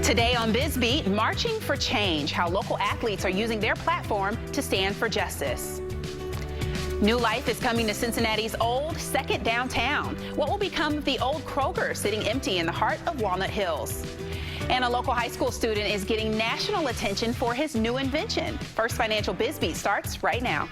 Today on BizBeat, marching for change, how local athletes are using their platform to stand for justice. New life is coming to Cincinnati's old second downtown. What will become of the old Kroger sitting empty in the heart of Walnut Hills? And a local high school student is getting national attention for his new invention. First Financial BizBeat starts right now.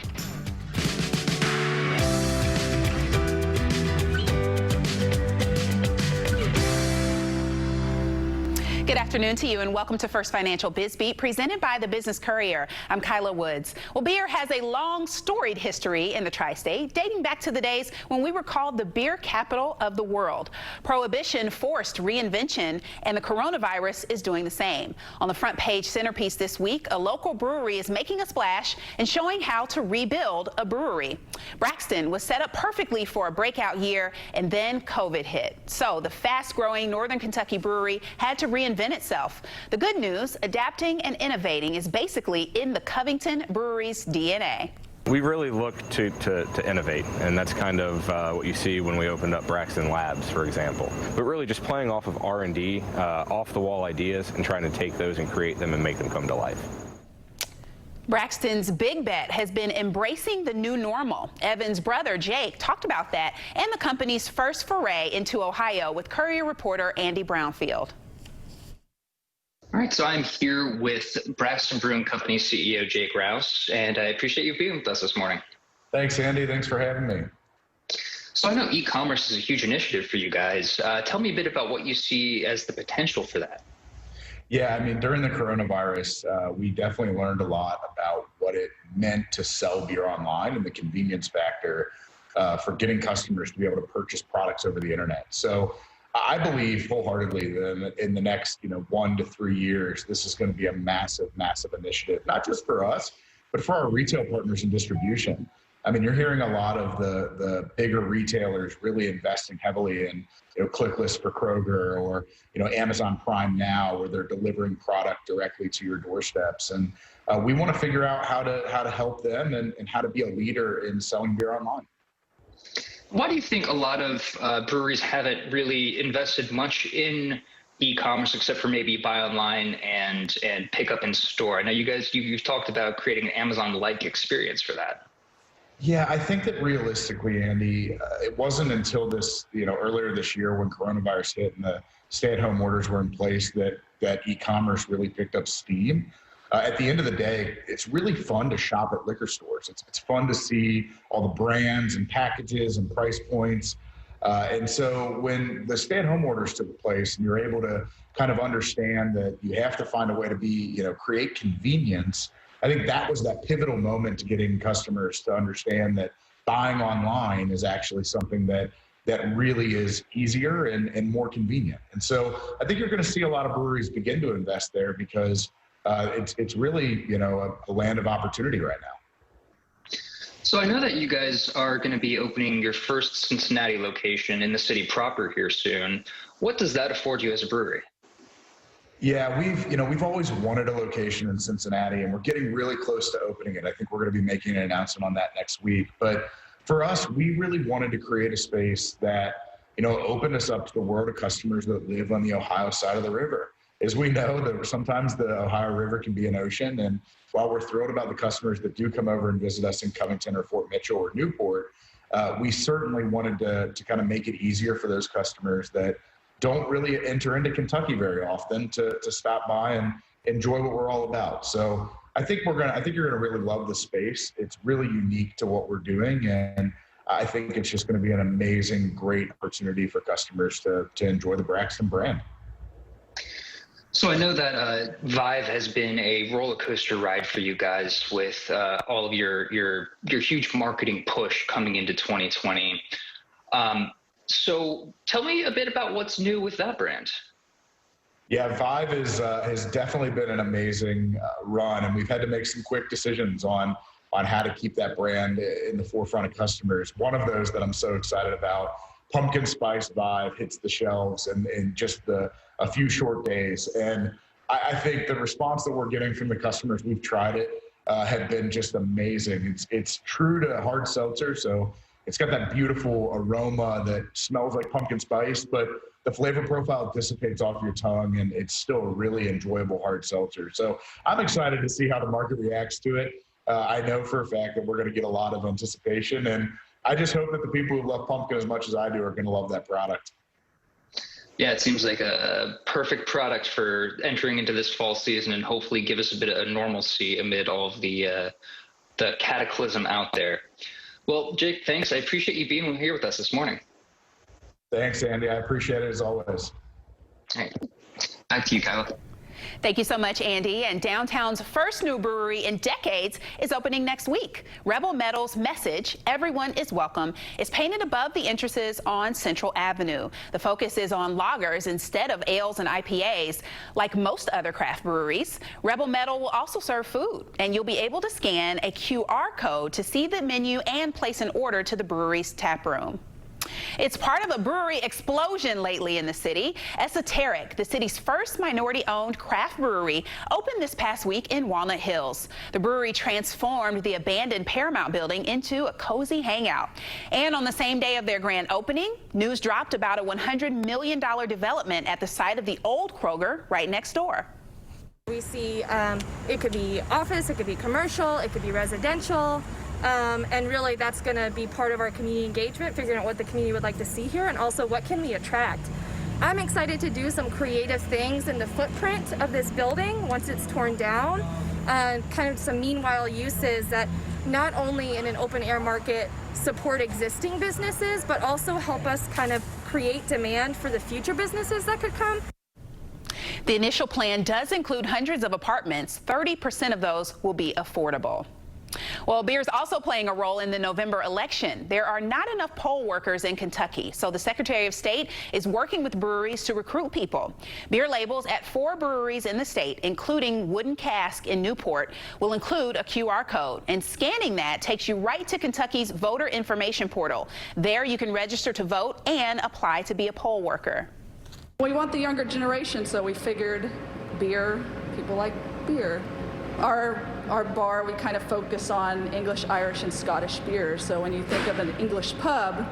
Good afternoon to you and welcome to First Financial BizBeat, presented by the Business Courier. I'm Kyla Woods. Well, beer has a long, storied history in the tri-state, dating back to the days when we were called the beer capital of the world. Prohibition forced reinvention, and the coronavirus is doing the same. On the front page centerpiece this week, a local brewery is making a splash and showing how to rebuild a brewery. Braxton was set up perfectly for a breakout year, and then COVID hit. So the fast-growing Northern Kentucky brewery had to reinvent itself. The good news, adapting and innovating is basically in the Covington Brewery's DNA. We really look to innovate, and that's kind of what you see when we opened up Braxton Labs, for example. But really just playing off of R&D, off-the-wall ideas, and trying to take those and create them and make them come to life. Braxton's big bet has been embracing the new normal. Evan's brother, Jake, talked about that and the company's first foray into Ohio with Courier reporter Andy Brownfield. All right, so I'm here with Braxton Brewing Company CEO Jake Rouse, and I appreciate you being with us this morning. Thanks, Andy. Thanks for having me. So I know e-commerce is a huge initiative for you guys. Tell me a bit about what you see as the potential for that. Yeah, I mean, during the coronavirus, we definitely learned a lot about what it meant to sell beer online and the convenience factor for getting customers to be able to purchase products over the internet. So I believe wholeheartedly that in the next 1 to 3 years, this is going to be a massive, massive initiative, not just for us, but for our retail partners in distribution. I mean, you're hearing a lot of the bigger retailers really investing heavily in ClickList for Kroger or Amazon Prime Now, where they're delivering product directly to your doorsteps. And we want to figure out how to help them and how to be a leader in selling beer online. Why do you think a lot of breweries haven't really invested much in e-commerce except for maybe buy online and pick up in store? I know you've talked about creating an Amazon-like experience for that. Yeah, I think that realistically, Andy, it wasn't until this, earlier this year when coronavirus hit and the stay-at-home orders were in place that e-commerce really picked up steam. At the end of the day, it's really fun to shop at liquor stores. It's fun to see all the brands and packages and price points. And so when the stay-at-home orders took place and you're able to kind of understand that you have to find a way to create convenience, I think that was that pivotal moment to getting customers to understand that buying online is actually something that really is easier and more convenient. And so I think you're going to see a lot of breweries begin to invest there because it's really, a land of opportunity right now. So I know that you guys are going to be opening your first Cincinnati location in the city proper here soon. What does that afford you as a brewery? Yeah, we've always wanted a location in Cincinnati, and we're getting really close to opening it. I think we're going to be making an announcement on that next week. But for us, we really wanted to create a space that, opened us up to the world of customers that live on the Ohio side of the river. As we know, that sometimes the Ohio River can be an ocean, and while we're thrilled about the customers that do come over and visit us in Covington or Fort Mitchell or Newport, we certainly wanted to kind of make it easier for those customers that don't really enter into Kentucky very often to stop by and enjoy what we're all about. So I think you're gonna really love the space. It's really unique to what we're doing, and I think it's just going to be an amazing, great opportunity for customers to enjoy the Braxton brand. So I know that Vive has been a roller coaster ride for you guys with all of your huge marketing push coming into 2020. So tell me a bit about what's new with that brand. Yeah, Vive has definitely been an amazing run, and we've had to make some quick decisions on how to keep that brand in the forefront of customers. One of those that I'm so excited about, Pumpkin Spice Vive, hits the shelves in just a few short days. And I think the response that we're getting from the customers, we've tried it, have been just amazing. It's true to hard seltzer, so it's got that beautiful aroma that smells like pumpkin spice, but the flavor profile dissipates off your tongue, and it's still a really enjoyable hard seltzer. So I'm excited to see how the market reacts to it. I know for a fact that we're going to get a lot of anticipation, and I just hope that the people who love pumpkin as much as I do are going to love that product. Yeah, it seems like a perfect product for entering into this fall season and hopefully give us a bit of normalcy amid all of the cataclysm out there. Well, Jake, thanks. I appreciate you being here with us this morning. Thanks, Andy. I appreciate it as always. All right. Back to you, Kyle. Thank you so much, Andy. And downtown's first new brewery in decades is opening next week. Rebel Metal's message, "Everyone is welcome," is painted above the entrances on Central Avenue. The focus is on lagers instead of ales and IPAs. Like most other craft breweries, Rebel Metal will also serve food, and you'll be able to scan a QR code to see the menu and place an order to the brewery's tap room. It's part of a brewery explosion lately in the city. Esoteric, the city's first minority-owned craft brewery, opened this past week in Walnut Hills. The brewery transformed the abandoned Paramount building into a cozy hangout. And on the same day of their grand opening, news dropped about a $100 million development at the site of the old Kroger right next door. We see it could be office, it could be commercial, it could be residential. And really that's going to be part of our community engagement, figuring out what the community would like to see here and also what can we attract. I'm excited to do some creative things in the footprint of this building once it's torn down, kind of some meanwhile uses that not only in an open air market support existing businesses, but also help us kind of create demand for the future businesses that could come. The initial plan does include hundreds of apartments. 30% of those will be affordable. Well, beer is also playing a role in the November election. There are not enough poll workers in Kentucky, so the Secretary of State is working with breweries to recruit people. Beer labels at 4 breweries in the state, including Wooden Cask in Newport, will include a QR code, and scanning that takes you right to Kentucky's voter information portal. There you can register to vote and apply to be a poll worker. We want the younger generation, so we figured beer, people like beer. Our bar, we kind of focus on English, Irish, and Scottish beers. So when you think of an English pub,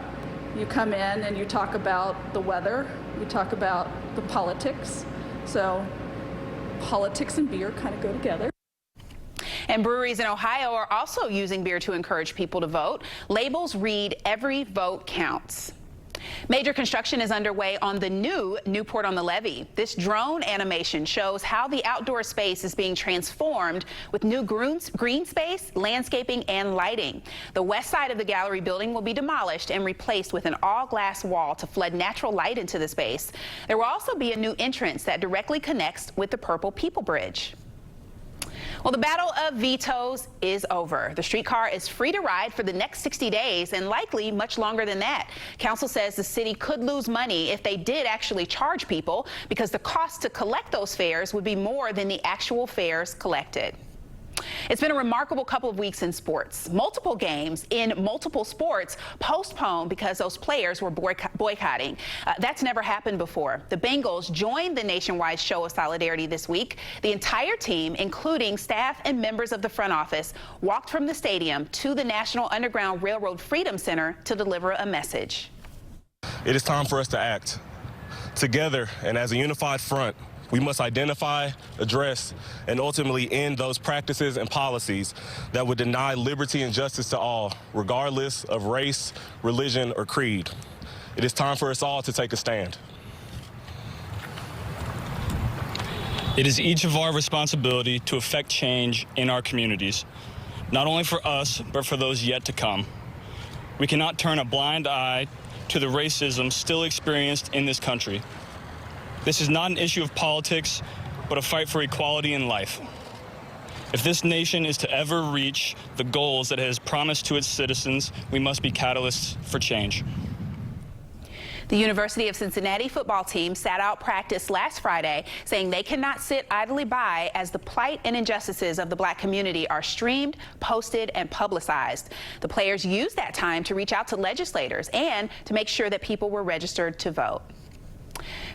you come in and you talk about the weather, you talk about the politics. So politics and beer kind of go together. And breweries in Ohio are also using beer to encourage people to vote. Labels read, "Every vote counts." Major construction is underway on the new Newport on the Levee. This drone animation shows how the outdoor space is being transformed with new green space, landscaping, and lighting. The west side of the gallery building will be demolished and replaced with an all-glass wall to flood natural light into the space. There will also be a new entrance that directly connects with the Purple People Bridge. Well, the battle of vetoes is over. The streetcar is free to ride for the next 60 days and likely much longer than that. Council says the city could lose money if they did actually charge people because the cost to collect those fares would be more than the actual fares collected. It's been a remarkable couple of weeks in sports. Multiple games in multiple sports postponed because those players were boycotting. That's never happened before. The Bengals joined the nationwide show of solidarity this week. The entire team, including staff and members of the front office, walked from the stadium to the National Underground Railroad Freedom Center to deliver a message. It is time for us to act together and as a unified front. We must identify, address, and ultimately end those practices and policies that would deny liberty and justice to all, regardless of race, religion, or creed. It is time for us all to take a stand. It is each of our responsibility to effect change in our communities, not only for us, but for those yet to come. We cannot turn a blind eye to the racism still experienced in this country. This is not an issue of politics, but a fight for equality in life. If this nation is to ever reach the goals that it has promised to its citizens, we must be catalysts for change. The University of Cincinnati football team sat out practice last Friday, saying they cannot sit idly by as the plight and injustices of the Black community are streamed, posted, and publicized. The players used that time to reach out to legislators and to make sure that people were registered to vote.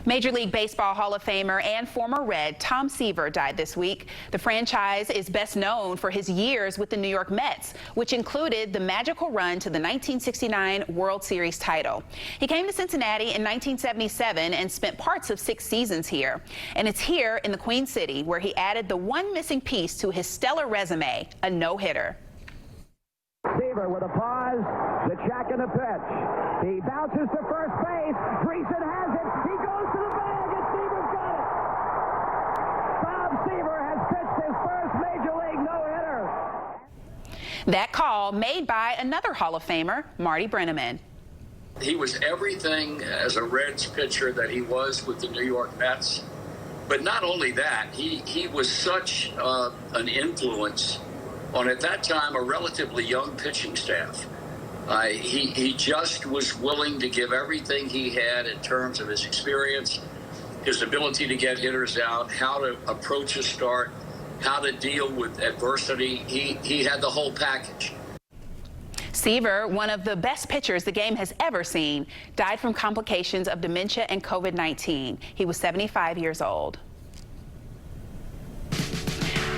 Major League Baseball Hall of Famer and former Red Tom Seaver died this week. The franchise is best known for his years with the New York Mets, which included the magical run to the 1969 World Series title. He came to Cincinnati in 1977 and spent parts of 6 seasons here. And it's here in the Queen City where he added the one missing piece to his stellar resume, a no-hitter. Seaver with a pause, the check and the pitch. He bounces to first base. Dreesen has it. He goes to the bag, and Seaver's got it. Bob Seaver has pitched his first Major League no-hitter. That call made by another Hall of Famer, Marty Brennaman. He was everything as a Reds pitcher that he was with the New York Mets. But not only that, he was such an influence on, at that time, a relatively young pitching staff. He just was willing to give everything he had in terms of his experience, his ability to get hitters out, how to approach a start, how to deal with adversity. He had the whole package. Seaver, one of the best pitchers the game has ever seen, died from complications of dementia and COVID-19. He was 75 years old.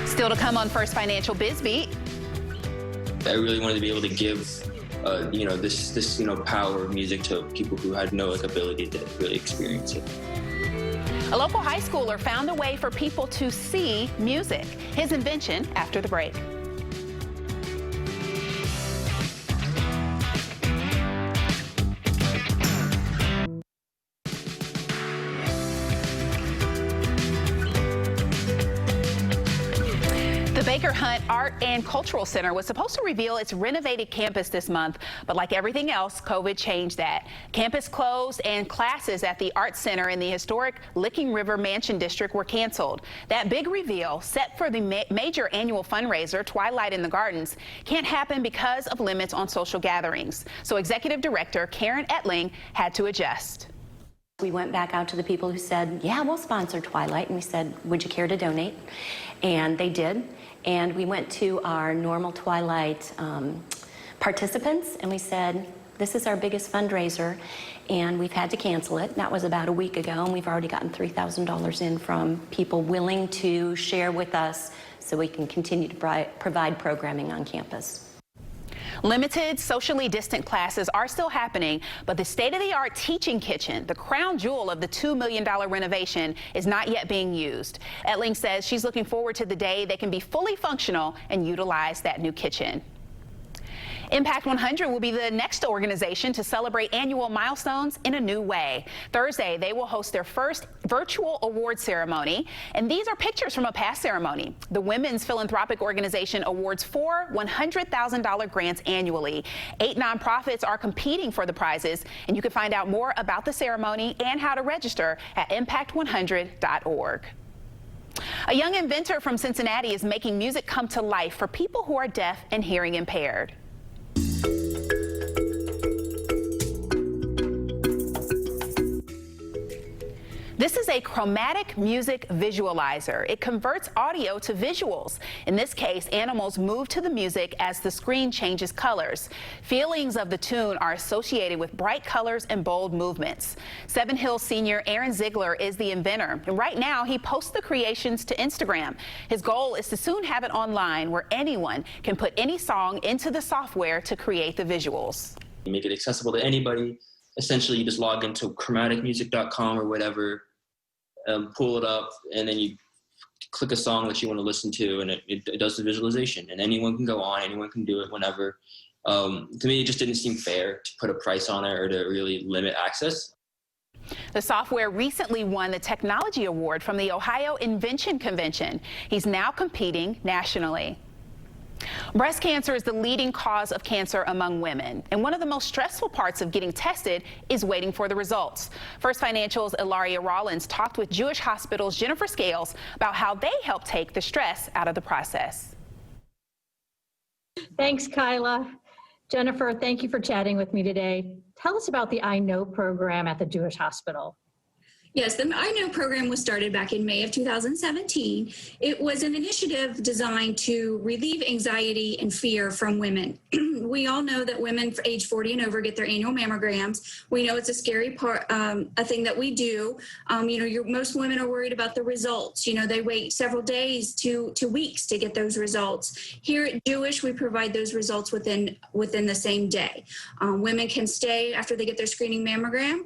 Still to come on First Financial Biz Beat. I really wanted to be able to give, this power of music to people who had no ability to really experience it. A local high schooler found a way for people to see music. His invention after the break. The Baker Hunt Art and Cultural Center was supposed to reveal its renovated campus this month, but like everything else, COVID changed that. Campus closed and classes at the Art Center in the historic Licking River Mansion District were canceled. That big reveal, set for the major annual fundraiser, Twilight in the Gardens, can't happen because of limits on social gatherings. So Executive Director Karen Etling had to adjust. We went back out to the people who said, yeah, we'll sponsor Twilight. And we said, would you care to donate? And they did. And we went to our normal Twilight participants and we said, this is our biggest fundraiser and we've had to cancel it. That was about a week ago and we've already gotten $3,000 in from people willing to share with us so we can continue to provide programming on campus. Limited, socially distant classes are still happening, but the state-of-the-art teaching kitchen, the crown jewel of the $2 million renovation, is not yet being used. Etling says she's looking forward to the day they can be fully functional and utilize that new kitchen. Impact 100 will be the next organization to celebrate annual milestones in a new way. Thursday, they will host their first virtual award ceremony, and these are pictures from a past ceremony. The Women's Philanthropic Organization awards 4 $100,000 grants annually. 8 nonprofits are competing for the prizes, and you can find out more about the ceremony and how to register at impact100.org. A young inventor from Cincinnati is making music come to life for people who are deaf and hearing impaired. This is a chromatic music visualizer. It converts audio to visuals. In this case, animals move to the music as the screen changes colors. Feelings of the tune are associated with bright colors and bold movements. Seven Hills senior Aaron Ziegler is the inventor, and right now he posts the creations to Instagram. His goal is to soon have it online where anyone can put any song into the software to create the visuals. You make it accessible to anybody. Essentially, you just log into chromaticmusic.com or whatever, pull it up, and then you click a song that you want to listen to, and it does the visualization. And anyone can go on, anyone can do it whenever. To me, it just didn't seem fair to put a price on it or to really limit access. The software recently won the Technology Award from the Ohio Invention Convention. He's now competing nationally. Breast cancer is the leading cause of cancer among women, and one of the most stressful parts of getting tested is waiting for the results. First Financial's Ilaria Rollins talked with Jewish Hospital's Jennifer Scales about how they help take the stress out of the process. Thanks, Kyla. Jennifer, thank you for chatting with me today. Tell us about the I Know program at the Jewish Hospital. Yes, the I Know program was started back in May of 2017. It was an initiative designed to relieve anxiety and fear from women. We all know that women age 40 and over get their annual mammograms. We know it's a scary part, a thing that we do. Most women are worried about the results. They wait several days to weeks to get those results. Here at Jewish, we provide those results within the same day. Women can stay after they get their screening mammogram.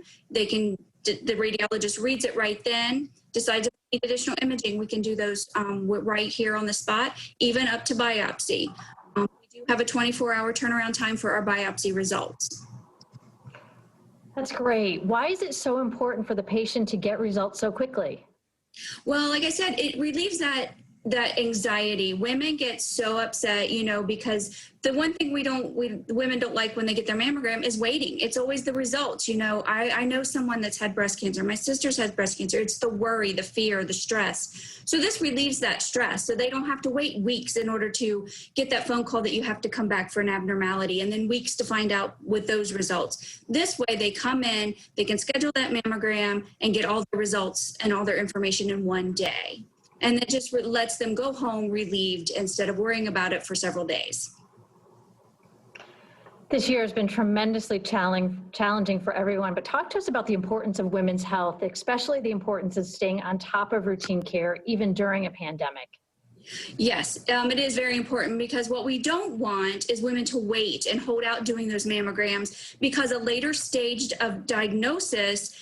The radiologist reads it right then, decides if we need additional imaging. We can do those right here on the spot, even up to biopsy. We do have a 24-hour turnaround time for our biopsy results. That's great. Why is it so important for the patient to get results so quickly? Well, like I said, it relieves that anxiety. Women get so upset, because the one thing women don't like when they get their mammogram is waiting. It's always the results. I know someone that's had breast cancer. My sister's had breast cancer. It's the worry, the fear, the stress. So this relieves that stress. So they don't have to wait weeks in order to get that phone call that you have to come back for an abnormality, and then weeks to find out with those results. This way they come in, they can schedule that mammogram and get all the results and all their information in one day. And it just lets them go home relieved instead of worrying about it for several days. This year has been tremendously challenging for everyone, but talk to us about the importance of women's health, especially the importance of staying on top of routine care, even during a pandemic. Yes, it is very important, because what we don't want is women to wait and hold out doing those mammograms, because a later stage of diagnosis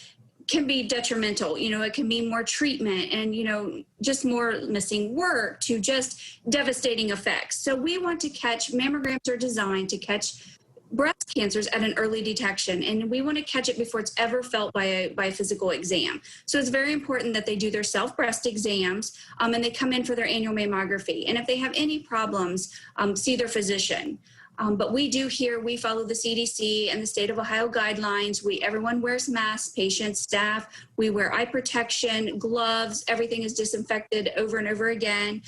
can be detrimental. It can mean more treatment and, just more missing work to just devastating effects. So we want to mammograms are designed to catch breast cancers at an early detection, and we want to catch it before it's ever felt by a physical exam. So it's very important that they do their self-breast exams and they come in for their annual mammography. And if they have any problems, see their physician. But we follow the CDC and the state of Ohio guidelines. Everyone wears masks, patients, staff. We wear eye protection, gloves. Everything is disinfected over and over again.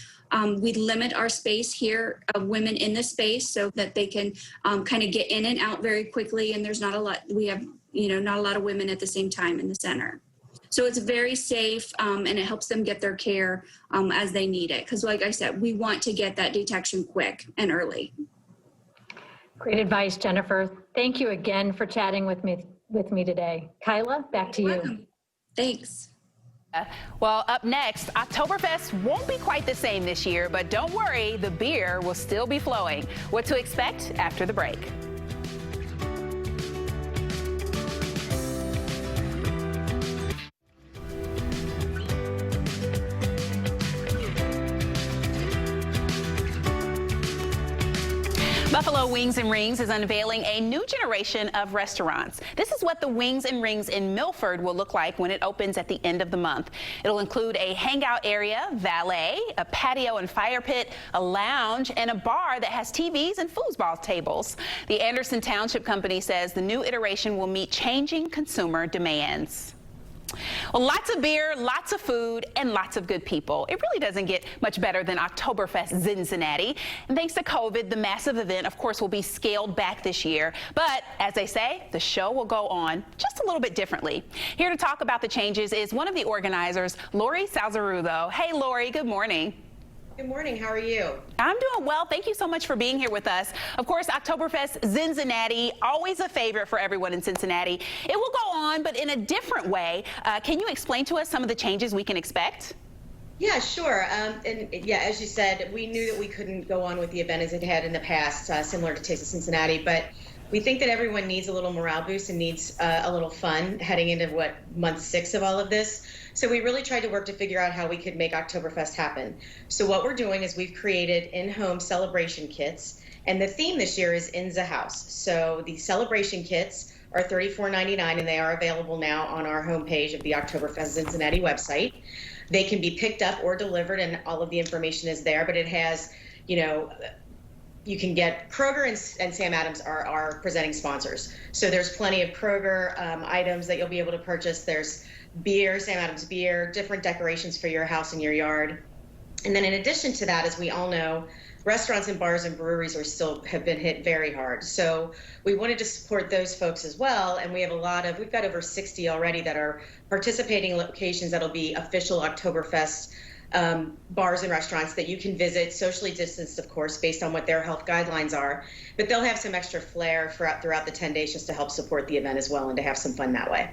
We limit our space here of women in the space so that they can kind of get in and out very quickly. And there's not a lot. We have, not a lot of women at the same time in the center. So it's very safe, and it helps them get their care as they need it. Because like I said, we want to get that detection quick and early. Great advice, Jennifer. Thank you again for chatting with me today. Kyla, back to you. Thanks. Well, up next, Oktoberfest won't be quite the same this year, but don't worry, the beer will still be flowing. What to expect after the break. Buffalo Wings and Rings is unveiling a new generation of restaurants. This is what the Wings and Rings in Milford will look like when it opens at the end of the month. It'll include a hangout area, valet, a patio and fire pit, a lounge, and a bar that has TVs and foosball tables. The Anderson Township Company says the new iteration will meet changing consumer demands. Well, lots of beer, lots of food, and lots of good people. It really doesn't get much better than Oktoberfest Cincinnati. And thanks to COVID, the massive event, of course, will be scaled back this year. But as they say, the show will go on just a little bit differently. Here to talk about the changes is one of the organizers, Lori Salzarudo. Hey, Lori, good morning. Good morning. How are you? I'm doing well. Thank you so much for being here with us. Of course, Oktoberfest Cincinnati, always a favorite for everyone in Cincinnati. It will go on, but in a different way. Can you explain to us some of the changes we can expect? Yeah, sure. As you said, we knew that we couldn't go on with the event as it had in the past, similar to Taste of Cincinnati, but we think that everyone needs a little morale boost and needs a little fun heading into month 6 of all of this. So we really tried to work to figure out how we could make Oktoberfest happen. So what we're doing is we've created in-home celebration kits, and the theme this year is in the house. So the celebration kits are $34.99, and they are available now on our homepage of the Oktoberfest Cincinnati website. They can be picked up or delivered, and all of the information is there, but it has, you can get Kroger and Sam Adams are our presenting sponsors. So there's plenty of Kroger items that you'll be able to purchase. There's beer, Sam Adams beer, different decorations for your house and your yard. And then in addition to that, as we all know, restaurants and bars and breweries have been hit very hard. So we wanted to support those folks as well. And we've got over 60 already that are participating locations that'll be official Oktoberfest bars and restaurants that you can visit, socially distanced, of course, based on what their health guidelines are. But they'll have some extra flair throughout the 10 days just to help support the event as well and to have some fun that way.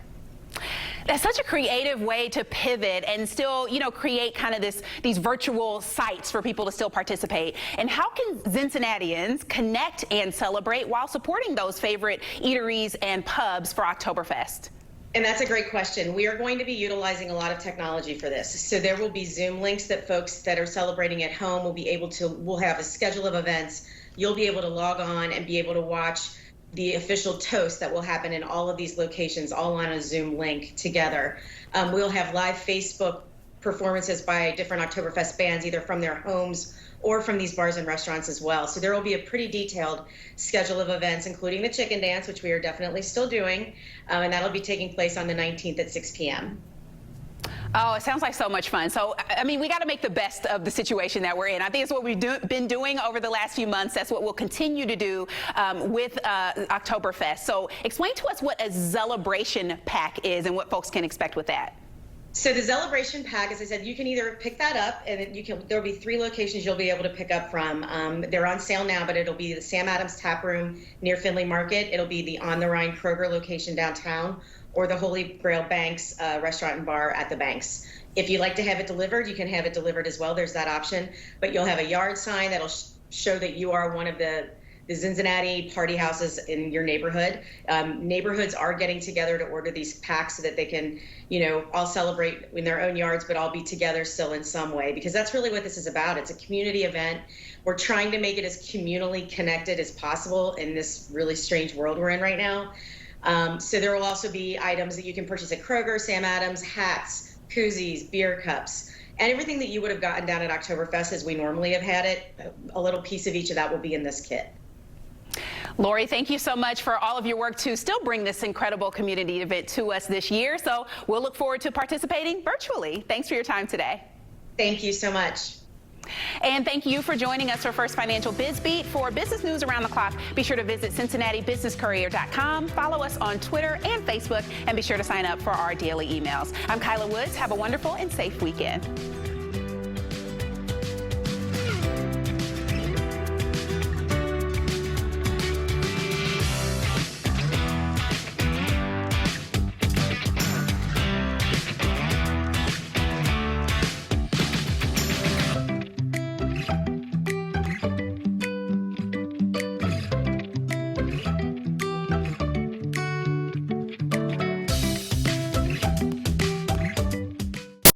That's such a creative way to pivot and still, create kind of these virtual sites for people to still participate. And how can Cincinnatians connect and celebrate while supporting those favorite eateries and pubs for Oktoberfest? And that's a great question. We are going to be utilizing a lot of technology for this. So there will be Zoom links that folks that are celebrating at home will be able to, we'll have a schedule of events. You'll be able to log on and be able to watch the official toast that will happen in all of these locations, all on a Zoom link together. We'll have live Facebook performances by different Oktoberfest bands, either from their homes or from these bars and restaurants as well. So there will be a pretty detailed schedule of events, including the chicken dance, which we are definitely still doing, and that'll be taking place on the 19th at 6 p.m. Oh, it sounds like so much fun. So, I mean, we got to make the best of the situation that we're in. I think it's what we've been doing over the last few months. That's what we'll continue to do with Oktoberfest. So explain to us what a celebration pack is and what folks can expect with that. So the celebration pack, as I said, you can either pick that up, and there'll be 3 locations you'll be able to pick up from. They're on sale now, but it'll be the Sam Adams Tap Room near Findlay Market. It'll be the On the Rhine Kroger location downtown, or the Holy Grail Banks restaurant and bar at the Banks. If you'd like to have it delivered, you can have it delivered as well. There's that option. But you'll have a yard sign that'll show that you are one of the Cincinnati party houses in your neighborhood. Neighborhoods are getting together to order these packs so that they can, all celebrate in their own yards, but all be together still in some way, because that's really what this is about. It's a community event. We're trying to make it as communally connected as possible in this really strange world we're in right now. So there will also be items that you can purchase at Kroger, Sam Adams, hats, koozies, beer cups, and everything that you would have gotten down at Oktoberfest as we normally have had it. A little piece of each of that will be in this kit. Lori, thank you so much for all of your work to still bring this incredible community event to us this year. So we'll look forward to participating virtually. Thanks for your time today. Thank you so much. And thank you for joining us for First Financial Biz Beat. For business news around the clock, be sure to visit CincinnatiBusinessCourier.com, follow us on Twitter and Facebook, and be sure to sign up for our daily emails. I'm Kyla Woods. Have a wonderful and safe weekend.